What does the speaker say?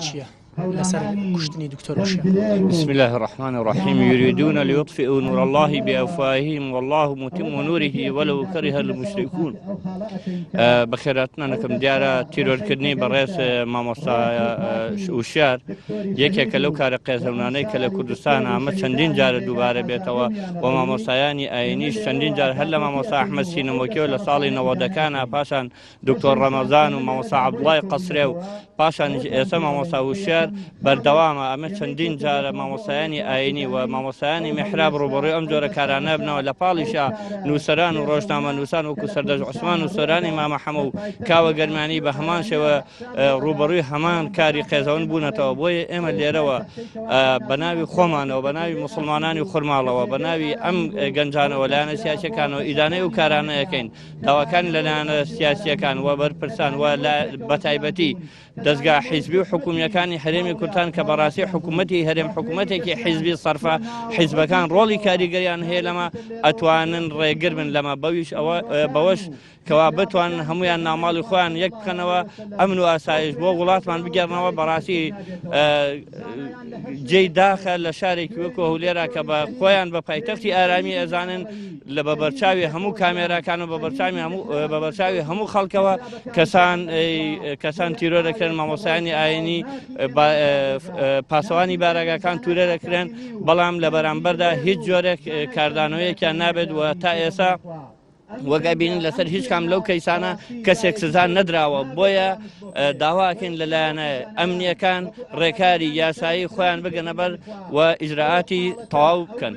چییە لەسەر کوشتنی دکتۆر وشیان؟ بسم الله الرحمن الرحيم يريدون ليطفئوا نور الله بأفواههم والله متم نوره ولو كره المشركون. بخيراتنا نكم ديارة تيروركردني برئيس مامۆستا وشار یەکێکە لەو کارە قێزەونانەی کە لە کوردستان ئەمە چەندین جارە دووبارە بێتەوە و مامۆستایانی ئاینیش چەندین جار هەر لە مامۆستا ئەحمەد سینەمۆکیەوە لە ساڵی 90ەکانە پاشان دکتۆر ڕەمەزان و مامۆستا عەبدوڵای قەسرێ و پاشان ئێستا مامۆستا وشار بەردەوامە ئەمە چەندین جارە مامۆستایانی ئاینی و مامۆستایانی میحراب ڕوبەڕووی ئەم جۆرە کارانە بنەوە لە پاڵیشا نووسەران و ڕۆژنامە نووسان وەکو سەردەج عوسمان و سۆرانی مامە حەمە و کاوە گەرمانی بە هەمان شێوە ڕوبەڕووی هەمان کاری قێزەون بوونەتەوە. بۆیە ئێمە لێرەوە بە ناوی خۆمانەوە بە ناوی موسڵمانانی خورماڵەوە بە ناوی ئەم گەنجانەوە لایەنە سیاسیەکانەوە ئیدانەی و کارانە یەکەین داواکان لەلایەنە سیاسیەکان و بەرپرسان و بەتایبەتی دەستگا حیزبی و حکوومیەکانی هەرێمی کوردستان کە بەڕاستی حکوومەتی هەرێم حکوومەتێکی حیزبی سەرفە حیزبەکان ڕۆڵی کاریگەریان هەیە لەمە ئەتوانن ڕێگر بن لەمە بەوەش کەوا بتوانن هەمویان ناماڵی خۆیان یەک بکەنەوە ئەمن و ئاسایش بۆ وڵاتمان بگەڕنەوە. بەڕاستی جێی داخە لە شارێکی وەکو هەولێرا کە بە خۆیان بە پایتەختی ئارامی ئەزانن لە بەبەرچاوی هەموو کامێراکان و بەبەرچاوی هەموو خەڵکەوە کەسان تیرۆ دەکرێن مامۆستایانی ئاینی پاسەوانی بارەگاکان تورە دەکرێن بەڵام لە بەرامبەردا هیچ جۆرێک کاردانەوەیەکیان نابێت و تا ئێستا وەگە بینین لەسەر هیچ کام لەو کەیسانە کەسێک سزا نەدراوە. بۆیە داواکەین لەلایەنە ئەمنیەکان ڕێکاری یاسایی خۆیان بگەنە بەر و ئیجراعاتی تەواو بکەن.